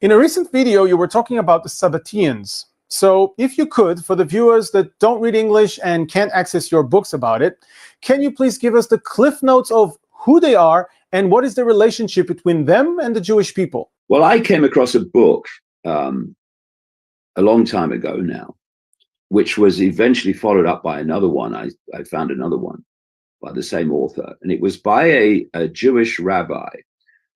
In a recent video, you were talking about the Sabbateans. So if you could, for the viewers that don't read English and can't access your books about it, can you please give us the cliff notes of who they are and what is the relationship between them and the Jewish people? Well, I came across a book a long time ago now, which was eventually followed up by another one. I found another one by the same author, and it was by a Jewish rabbi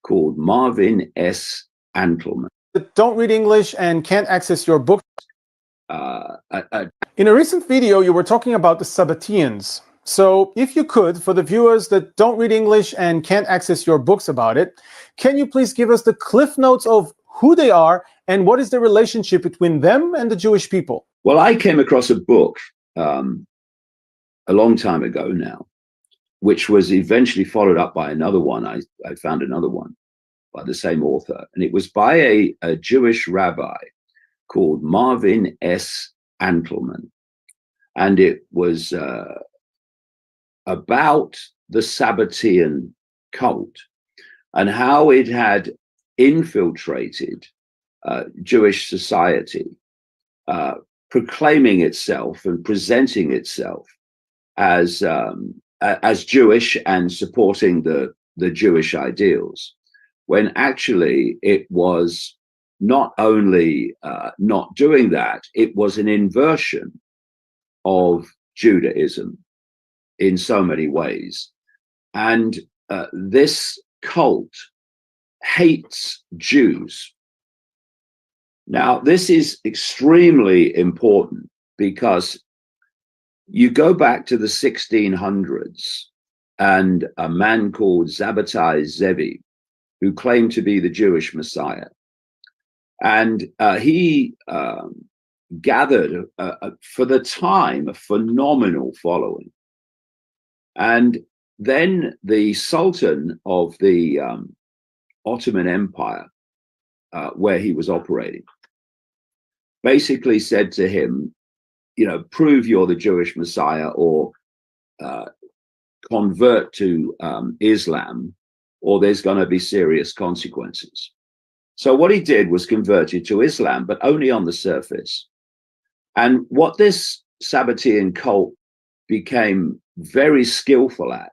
called Marvin S. Antleman. Don't read English and can't access your book. In a recent video, you were talking about the Sabbateans. So if you could, for the viewers that don't read English and can't access your books about it, can you please give us the cliff notes of who they are and what is the relationship between them and the Jewish people? Well, I came across a book a long time ago now, which was eventually followed up by another one. I found another one by the same author, and it was by a Jewish rabbi called Marvin S. Antleman. And it was about the Sabbatean cult and how it had infiltrated Jewish society, proclaiming itself and presenting itself as Jewish and supporting the Jewish ideals, when actually it was not only not doing that, it was an inversion of Judaism in so many ways. And this cult hates Jews. Now, this is extremely important because you go back to the 1600s and a man called Sabbatai Zevi, who claimed to be the Jewish Messiah. And he gathered, for the time, a phenomenal following. And then the Sultan of the Ottoman Empire, where he was operating, basically said to him, you know, prove you're the Jewish Messiah or convert to Islam, or there's going to be serious consequences. So what he did was converted to Islam, but only on the surface. And what this Sabbatean cult became very skillful at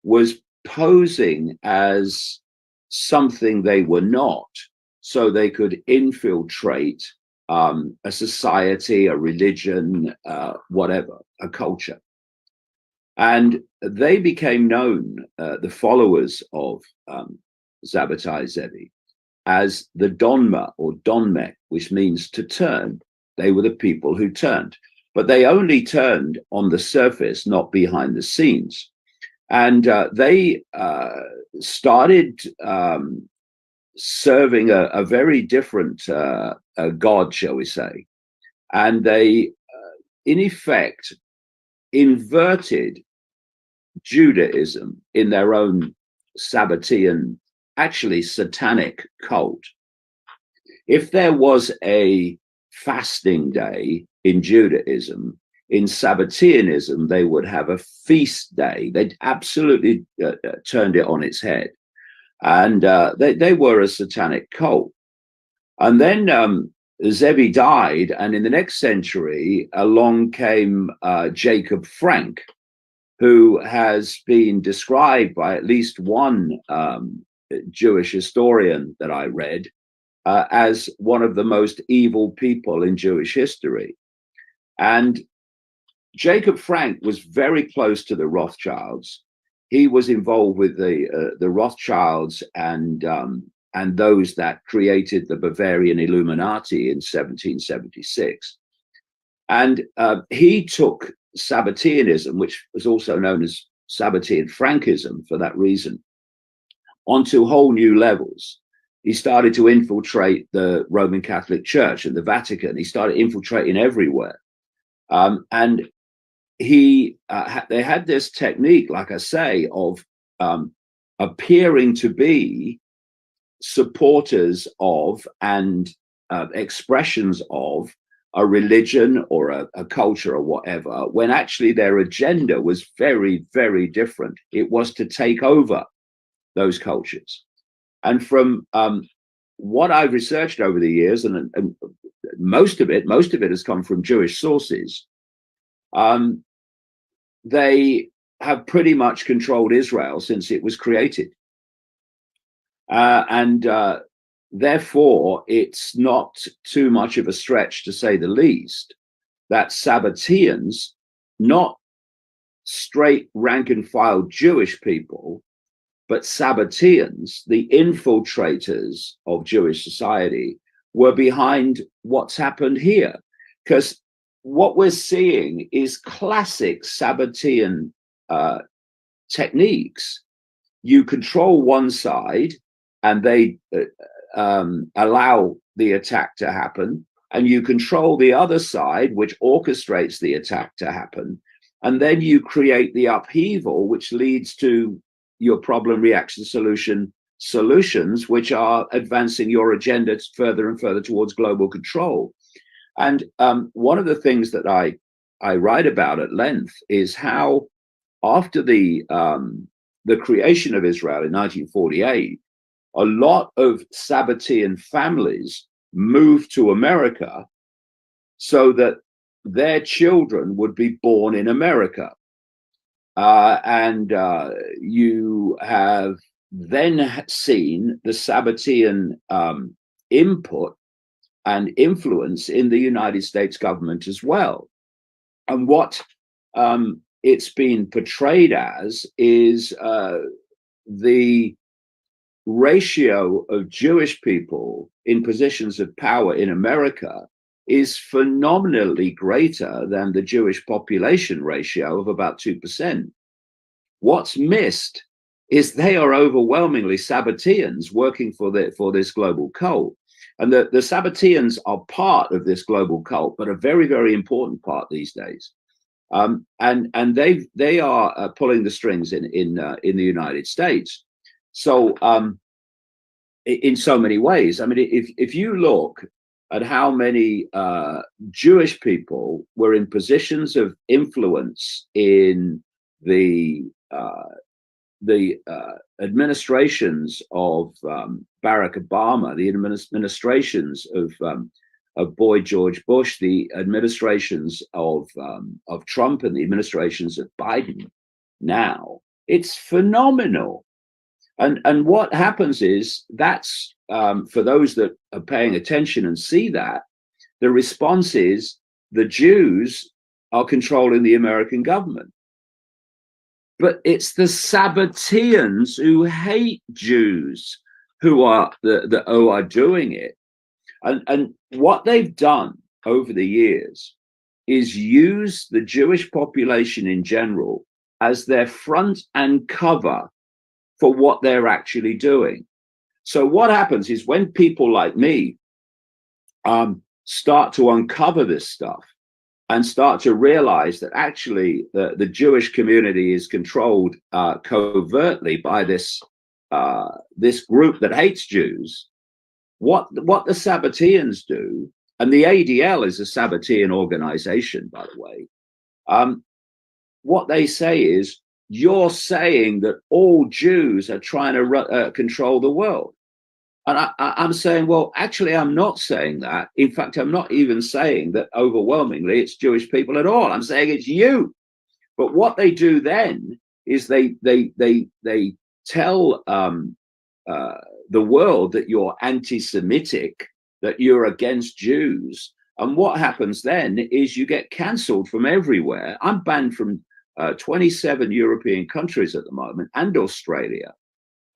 was posing as something they were not, so they could infiltrate a society, a religion, whatever, a culture. And they became known, the followers of Sabbatai Zevi, as the Donma or Donmek, which means to turn. They were the people who turned, but they only turned on the surface, not behind the scenes. And they started serving a very different God, shall we say. And they, in effect, inverted Judaism in their own Sabbatean, actually satanic cult. If there was a fasting day in Judaism, in Sabbateanism, they would have a feast day. They'd absolutely turned it on its head. And they were a satanic cult. And then Zevi died, and in the next century, along came Jacob Frank, who has been described by at least one Jewish historian that I read as one of the most evil people in Jewish history. And Jacob Frank was very close to the Rothschilds. He was involved with the Rothschilds and those that created the Bavarian Illuminati in 1776. And he took Sabbateanism, which was also known as Sabbatean Frankism for that reason, onto whole new levels. He started to infiltrate the Roman Catholic Church and the Vatican. He started infiltrating everywhere. And they had this technique, like I say, of appearing to be supporters of and expressions of a religion or a culture or whatever, when actually their agenda was very, very different. It was to take over those cultures. And from what I've researched over the years, and most of it has come from Jewish sources. They have pretty much controlled Israel since it was created. And therefore, it's not too much of a stretch to say the least that Sabbateans, not straight rank and file Jewish people, but Sabbateans, the infiltrators of Jewish society, were behind what's happened here. Because what we're seeing is classic Sabbatean techniques. You control one side and they allow the attack to happen, and you control the other side, which orchestrates the attack to happen, and then you create the upheaval, which leads to your problem, reaction, solutions, which are advancing your agenda further and further towards global control. And one of the things that I write about at length is how, after the creation of Israel in 1948, a lot of Sabbatean families moved to America so that their children would be born in America. And you have then seen the Sabbatean input and influence in the United States government as well. And what it's been portrayed as is the ratio of Jewish people in positions of power in America is phenomenally greater than the Jewish population ratio of about 2%. What's missed is they are overwhelmingly Sabbateans working for this global cult. And the Sabbateans are part of this global cult, but a very, very important part these days. And they are pulling the strings in the United States. So in so many ways, I mean, if you look at how many Jewish people were in positions of influence in the administrations of Barack Obama, the administrations of Boy George Bush, the administrations of Trump, and the administrations of Biden now, it's phenomenal. And what happens is that's for those that are paying attention and see that, the response is the Jews are controlling the American government. But it's the Sabbateans who hate Jews who are doing it. And what they've done over the years is use the Jewish population in general as their front and cover for what they're actually doing. So what happens is when people like me start to uncover this stuff and start to realize that actually the Jewish community is controlled covertly by this group that hates Jews, what the Sabbateans do, and the ADL is a Sabbatean organization, by the way, what they say is, you're saying that all Jews are trying to control the world. And I'm saying, well, actually, I'm not saying that. In fact, I'm not even saying that overwhelmingly it's Jewish people at all. I'm saying it's you. But what they do then is they tell the world that you're anti-Semitic, that you're against Jews. And what happens then is you get cancelled from everywhere. I'm banned from 27 European countries at the moment, and Australia.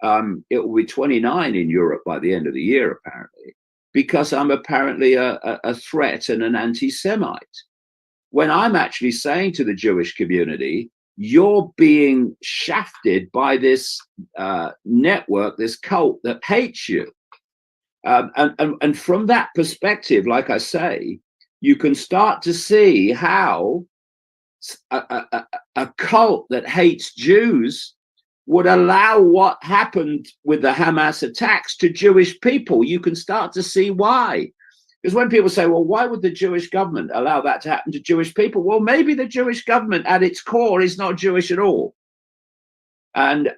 It will be 29 in Europe by the end of the year, apparently, because I'm apparently a threat and an anti-Semite. When I'm actually saying to the Jewish community, you're being shafted by this network, this cult that hates you. And from that perspective, like I say, you can start to see how a cult that hates Jews would allow what happened with the Hamas attacks to Jewish people. You can start to see why. Because when people say, well, why would the Jewish government allow that to happen to Jewish people? Well, maybe the Jewish government at its core is not Jewish at all. And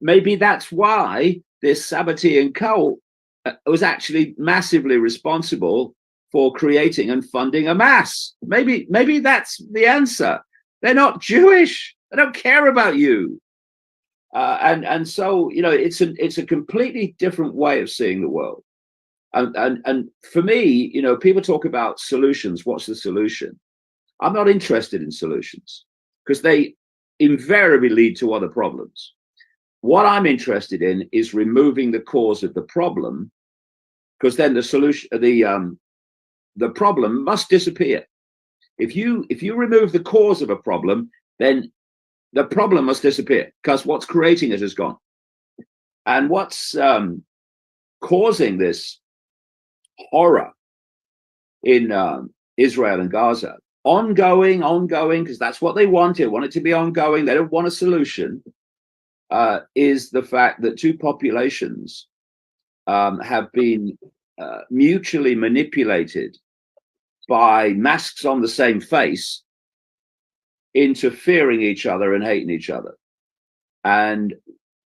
maybe that's why this Sabbatean cult was actually massively responsible for creating and funding Hamas. Maybe that's the answer. They're not Jewish. They don't care about you. And so, you know, it's a completely different way of seeing the world. And for me, you know, people talk about solutions. What's the solution? I'm not interested in solutions because they invariably lead to other problems. What I'm interested in is removing the cause of the problem, because then the solution, the problem must disappear. If you remove the cause of a problem, then the problem must disappear, because what's creating it is gone. And what's causing this horror in Israel and Gaza, ongoing, because that's what they want. They want it to be ongoing. They don't want a solution. Is the fact that two populations have been mutually manipulated by masks on the same face into fearing each other and hating each other. And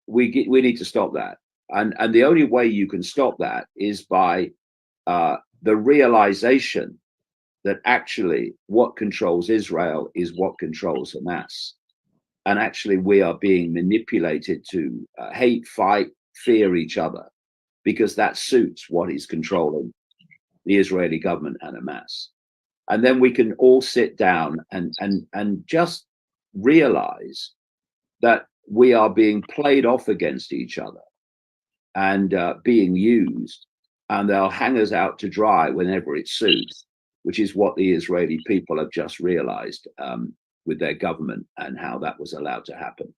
we need to stop that. And the only way you can stop that is by the realization that actually what controls Israel is what controls Hamas. And actually we are being manipulated to hate, fight, fear each other, because that suits what is controlling the Israeli government and Hamas. And then we can all sit down and just realize that we are being played off against each other and being used, and they'll hang us out to dry whenever it suits, which is what the Israeli people have just realized with their government and how that was allowed to happen.